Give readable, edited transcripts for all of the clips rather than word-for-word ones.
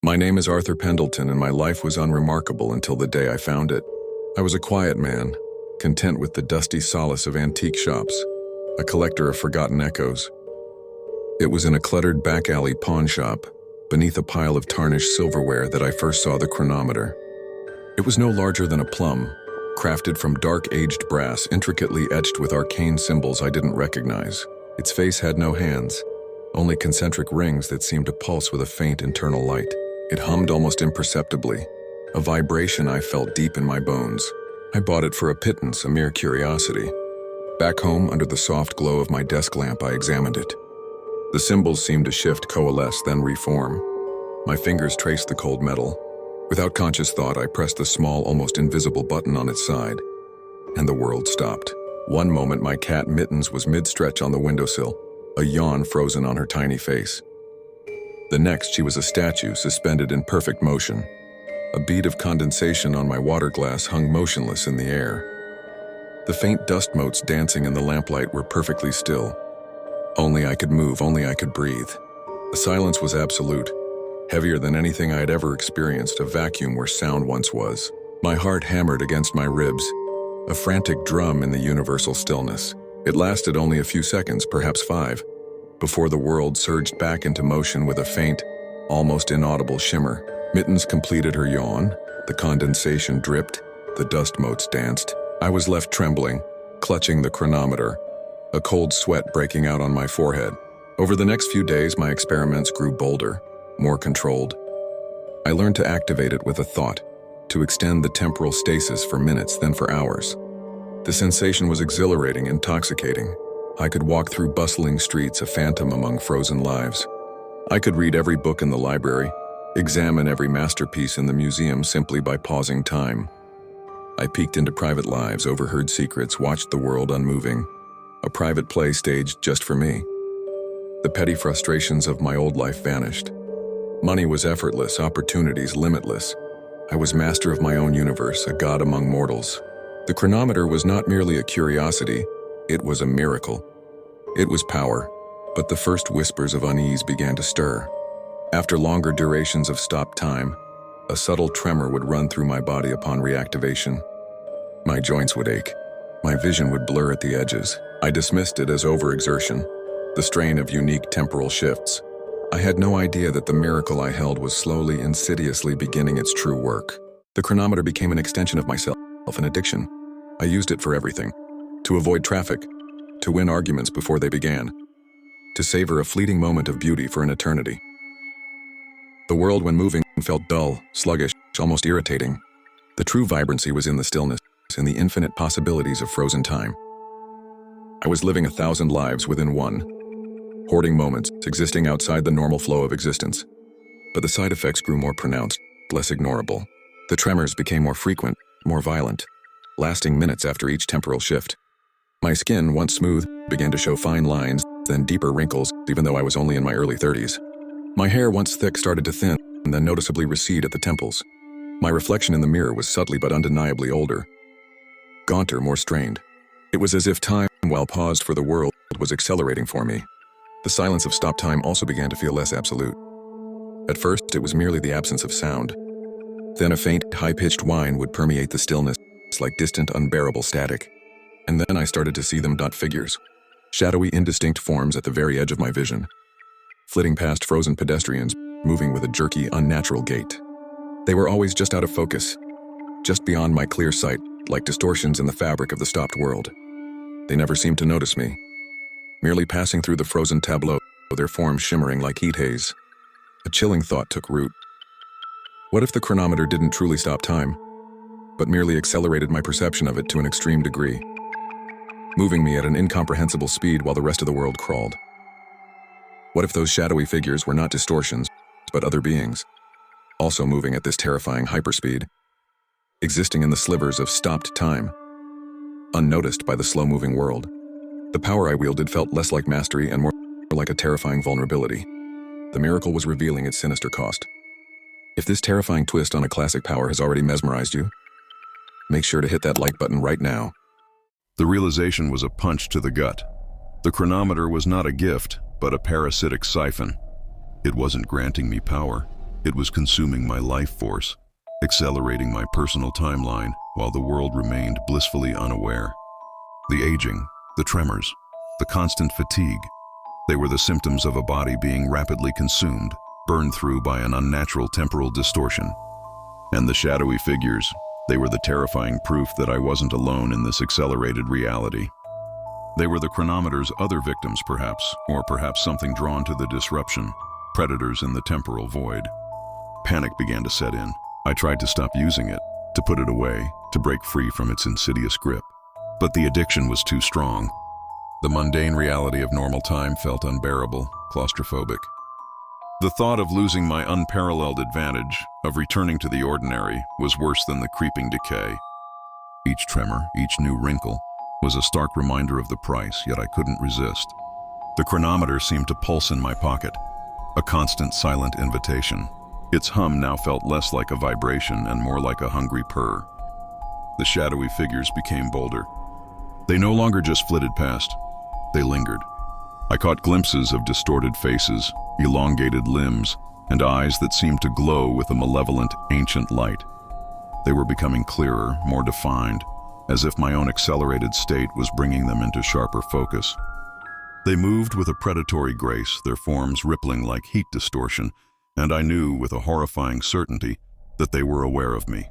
My name is Arthur Pendleton, and my life was unremarkable until the day I found it. I was a quiet man, content with the dusty solace of antique shops, a collector of forgotten echoes. It was in a cluttered back alley pawn shop, beneath a pile of tarnished silverware, that I first saw the chronometer. It was no larger than a plum, crafted from dark-aged brass, intricately etched with arcane symbols I didn't recognize. Its face had no hands, only concentric rings that seemed to pulse with a faint internal light. It hummed almost imperceptibly, a vibration I felt deep in my bones. I bought it for a pittance, a mere curiosity. Back home, under the soft glow of my desk lamp, I examined it. The symbols seemed to shift, coalesce, then reform. My fingers traced the cold metal. Without conscious thought, I pressed the small, almost invisible button on its side, and the world stopped. One moment, my cat Mittens was mid-stretch on the windowsill, a yawn frozen on her tiny face. The next, she was a statue suspended in perfect motion. A bead of condensation on my water glass hung motionless in the air. The faint dust motes dancing in the lamplight were perfectly still. Only I could move, only I could breathe. The silence was absolute, heavier than anything I had ever experienced, a vacuum where sound once was. My heart hammered against my ribs, a frantic drum in the universal stillness. It lasted only a few seconds, perhaps 5, before the world surged back into motion with a faint, almost inaudible shimmer. Mittens completed her yawn, the condensation dripped, the dust motes danced. I was left trembling, clutching the chronometer, a cold sweat breaking out on my forehead. Over the next few days, my experiments grew bolder, more controlled. I learned to activate it with a thought, to extend the temporal stasis for minutes, then for hours. The sensation was exhilarating, intoxicating. I could walk through bustling streets, a phantom among frozen lives. I could read every book in the library, examine every masterpiece in the museum simply by pausing time. I peeked into private lives, overheard secrets, watched the world unmoving, a private play staged just for me. The petty frustrations of my old life vanished. Money was effortless, opportunities limitless. I was master of my own universe, a god among mortals. The chronometer was not merely a curiosity, it was a miracle. It was power, but the first whispers of unease began to stir. After longer durations of stopped time, a subtle tremor would run through my body upon reactivation. My joints would ache. My vision would blur at the edges. I dismissed it as overexertion, the strain of unique temporal shifts. I had no idea that the miracle I held was slowly, insidiously beginning its true work. The chronometer became an extension of myself, an addiction. I used it for everything. To avoid traffic, to win arguments before they began, to savor a fleeting moment of beauty for an eternity. The world, when moving, felt dull, sluggish, almost irritating. The true vibrancy was in the stillness, in the infinite possibilities of frozen time. I was living 1,000 lives within one, hoarding moments, existing outside the normal flow of existence. But the side effects grew more pronounced, less ignorable. The tremors became more frequent, more violent, lasting minutes after each temporal shift. My skin, once smooth, began to show fine lines, then deeper wrinkles, even though I was only in my early 30s. My hair, once thick, started to thin, and then noticeably recede at the temples. My reflection in the mirror was subtly but undeniably older, gaunter, more strained. It was as if time, while paused for the world, was accelerating for me. The silence of stopped time also began to feel less absolute. At first, it was merely the absence of sound. Then a faint, high-pitched whine would permeate the stillness, like distant, unbearable static. And then I started to see them, dot figures, shadowy, indistinct forms at the very edge of my vision, flitting past frozen pedestrians, moving with a jerky, unnatural gait. They were always just out of focus, just beyond my clear sight, like distortions in the fabric of the stopped world. They never seemed to notice me, merely passing through the frozen tableau, their forms shimmering like heat haze. A chilling thought took root. What if the chronometer didn't truly stop time, but merely accelerated my perception of it to an extreme degree, moving me at an incomprehensible speed while the rest of the world crawled? What if those shadowy figures were not distortions, but other beings, also moving at this terrifying hyperspeed, existing in the slivers of stopped time, unnoticed by the slow-moving world? The power I wielded felt less like mastery and more like a terrifying vulnerability. The miracle was revealing its sinister cost. If this terrifying twist on a classic power has already mesmerized you, make sure to hit that like button right now. The realization was a punch to the gut. The chronometer was not a gift, but a parasitic siphon. It wasn't granting me power. It was consuming my life force, accelerating my personal timeline while the world remained blissfully unaware. The aging, the tremors, the constant fatigue, they were the symptoms of a body being rapidly consumed, burned through by an unnatural temporal distortion. And the shadowy figures, they were the terrifying proof that I wasn't alone in this accelerated reality. They were the chronometer's other victims perhaps, or perhaps something drawn to the disruption, predators in the temporal void. Panic began to set in. I tried to stop using it, to put it away, to break free from its insidious grip. But the addiction was too strong. The mundane reality of normal time felt unbearable, claustrophobic. The thought of losing my unparalleled advantage, of returning to the ordinary, was worse than the creeping decay. Each tremor, each new wrinkle, was a stark reminder of the price, yet I couldn't resist. The chronometer seemed to pulse in my pocket, a constant silent invitation. Its hum now felt less like a vibration and more like a hungry purr. The shadowy figures became bolder. They no longer just flitted past. They lingered. I caught glimpses of distorted faces, elongated limbs, and eyes that seemed to glow with a malevolent, ancient light. They were becoming clearer, more defined, as if my own accelerated state was bringing them into sharper focus. They moved with a predatory grace, their forms rippling like heat distortion, and I knew with a horrifying certainty that they were aware of me.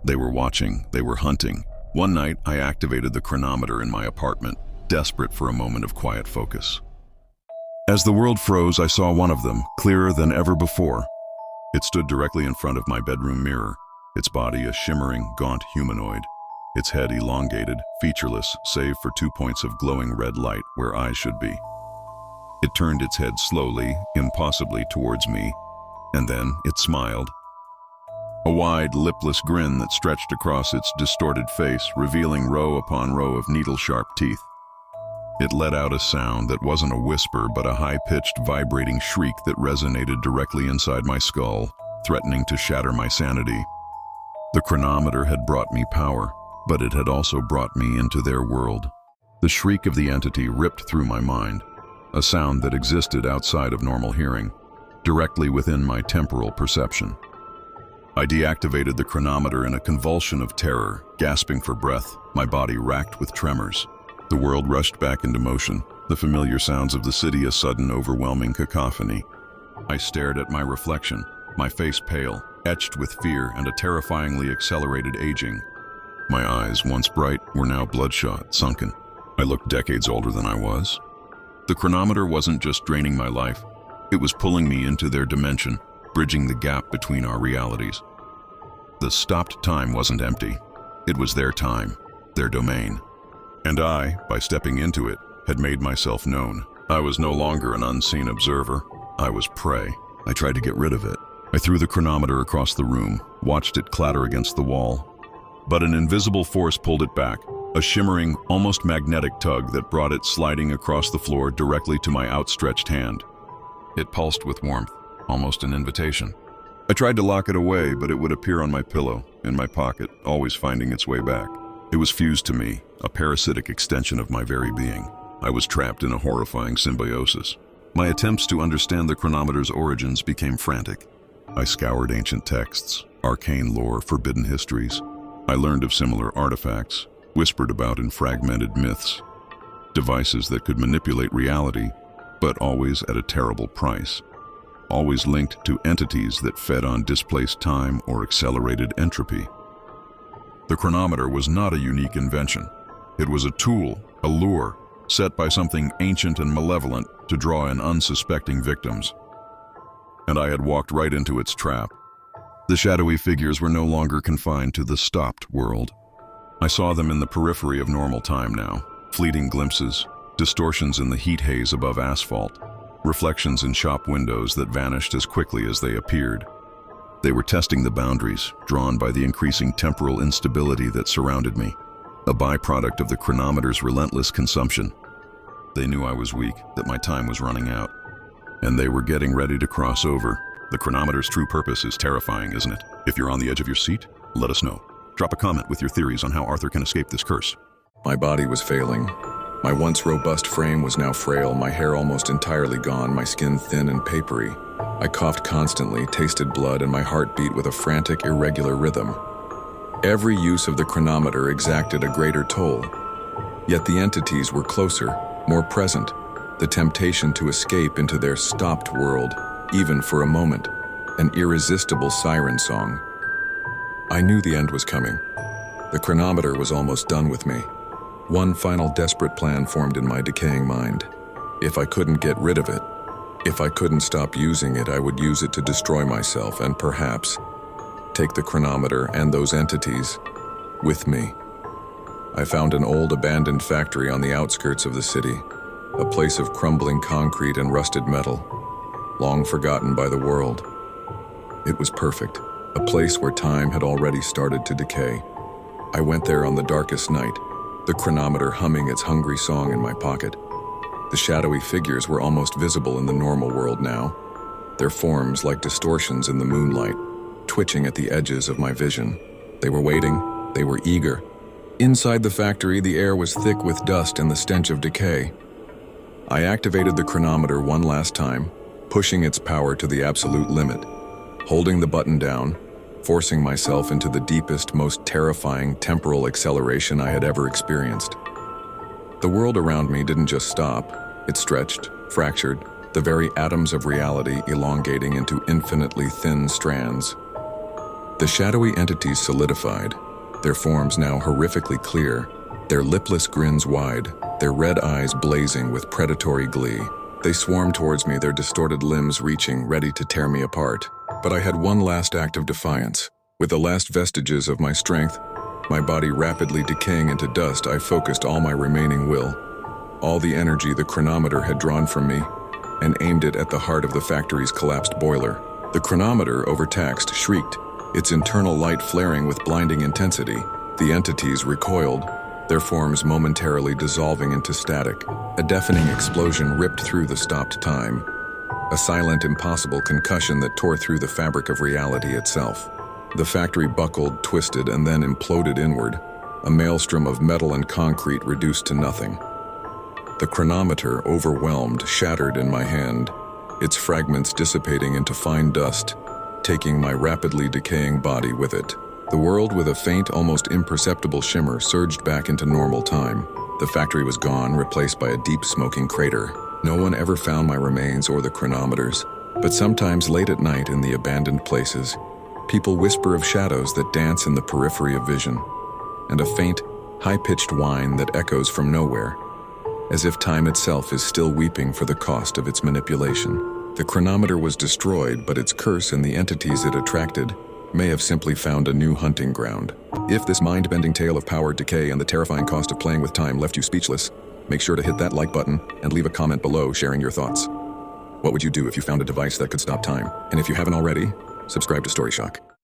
They were watching, they were hunting. One night, I activated the chronometer in my apartment, desperate for a moment of quiet focus. As the world froze, I saw one of them, clearer than ever before. It stood directly in front of my bedroom mirror, its body a shimmering, gaunt humanoid, its head elongated, featureless, save for 2 points of glowing red light where eyes should be. It turned its head slowly, impossibly towards me, and then it smiled. A wide, lipless grin that stretched across its distorted face, revealing row upon row of needle-sharp teeth. It let out a sound that wasn't a whisper but a high-pitched, vibrating shriek that resonated directly inside my skull, threatening to shatter my sanity. The chronometer had brought me power, but it had also brought me into their world. The shriek of the entity ripped through my mind, a sound that existed outside of normal hearing, directly within my temporal perception. I deactivated the chronometer in a convulsion of terror, gasping for breath, my body racked with tremors. The world rushed back into motion, the familiar sounds of the city a sudden overwhelming cacophony. I stared at my reflection, my face pale, etched with fear and a terrifyingly accelerated aging. My eyes, once bright, were now bloodshot, sunken. I looked decades older than I was. The chronometer wasn't just draining my life, it was pulling me into their dimension, bridging the gap between our realities. The stopped time wasn't empty. It was their time, their domain. And I, by stepping into it, had made myself known. I was no longer an unseen observer. I was prey. I tried to get rid of it. I threw the chronometer across the room, watched it clatter against the wall. But an invisible force pulled it back, a shimmering, almost magnetic tug that brought it sliding across the floor directly to my outstretched hand. It pulsed with warmth, almost an invitation. I tried to lock it away, but it would appear on my pillow, in my pocket, always finding its way back. It was fused to me, a parasitic extension of my very being. I was trapped in a horrifying symbiosis. My attempts to understand the chronometer's origins became frantic. I scoured ancient texts, arcane lore, forbidden histories. I learned of similar artifacts, whispered about in fragmented myths, devices that could manipulate reality, but always at a terrible price, always linked to entities that fed on displaced time or accelerated entropy. The chronometer was not a unique invention. It was a tool, a lure, set by something ancient and malevolent to draw in unsuspecting victims. And I had walked right into its trap. The shadowy figures were no longer confined to the stopped world. I saw them in the periphery of normal time now, fleeting glimpses, distortions in the heat haze above asphalt, reflections in shop windows that vanished as quickly as they appeared. They were testing the boundaries, drawn by the increasing temporal instability that surrounded me, a byproduct of the chronometer's relentless consumption. They knew I was weak, that my time was running out, and they were getting ready to cross over. The chronometer's true purpose is terrifying, isn't it? If you're on the edge of your seat, let us know. Drop a comment with your theories on how Arthur can escape this curse. My body was failing. My once robust frame was now frail, my hair almost entirely gone, my skin thin and papery. I coughed constantly, tasted blood, and my heart beat with a frantic, irregular rhythm. Every use of the chronometer exacted a greater toll. Yet the entities were closer, more present, the temptation to escape into their stopped world, even for a moment, an irresistible siren song. I knew the end was coming. The chronometer was almost done with me. One final desperate plan formed in my decaying mind. If I couldn't get rid of it, if I couldn't stop using it, I would use it to destroy myself and perhaps take the chronometer and those entities with me. I found an old abandoned factory on the outskirts of the city, a place of crumbling concrete and rusted metal, long forgotten by the world. It was perfect, a place where time had already started to decay. I went there on the darkest night, the chronometer humming its hungry song in my pocket. The shadowy figures were almost visible in the normal world now, their forms like distortions in the moonlight, twitching at the edges of my vision. They were waiting, they were eager. Inside the factory, the air was thick with dust and the stench of decay. I activated the chronometer one last time, pushing its power to the absolute limit, holding the button down, forcing myself into the deepest, most terrifying temporal acceleration I had ever experienced. The world around me didn't just stop, it stretched, fractured, the very atoms of reality elongating into infinitely thin strands. The shadowy entities solidified, their forms now horrifically clear, their lipless grins wide, their red eyes blazing with predatory glee. They swarmed towards me, their distorted limbs reaching, ready to tear me apart. But I had one last act of defiance. With the last vestiges of my strength, my body rapidly decaying into dust, I focused all my remaining will, all the energy the chronometer had drawn from me, and aimed it at the heart of the factory's collapsed boiler. The chronometer, overtaxed, shrieked, its internal light flaring with blinding intensity. The entities recoiled, their forms momentarily dissolving into static. A deafening explosion ripped through the stopped time, a silent, impossible concussion that tore through the fabric of reality itself. The factory buckled, twisted, and then imploded inward, a maelstrom of metal and concrete reduced to nothing. The chronometer, overwhelmed, shattered in my hand, its fragments dissipating into fine dust, taking my rapidly decaying body with it. The world, with a faint, almost imperceptible shimmer, surged back into normal time. The factory was gone, replaced by a deep smoking crater. No one ever found my remains or the chronometers, but sometimes late at night in the abandoned places, people whisper of shadows that dance in the periphery of vision, and a faint, high-pitched whine that echoes from nowhere, as if time itself is still weeping for the cost of its manipulation. The chronometer was destroyed, but its curse and the entities it attracted may have simply found a new hunting ground. If this mind-bending tale of power, decay, and the terrifying cost of playing with time left you speechless, make sure to hit that like button and leave a comment below sharing your thoughts. What would you do if you found a device that could stop time? And if you haven't already, subscribe to Story Shock.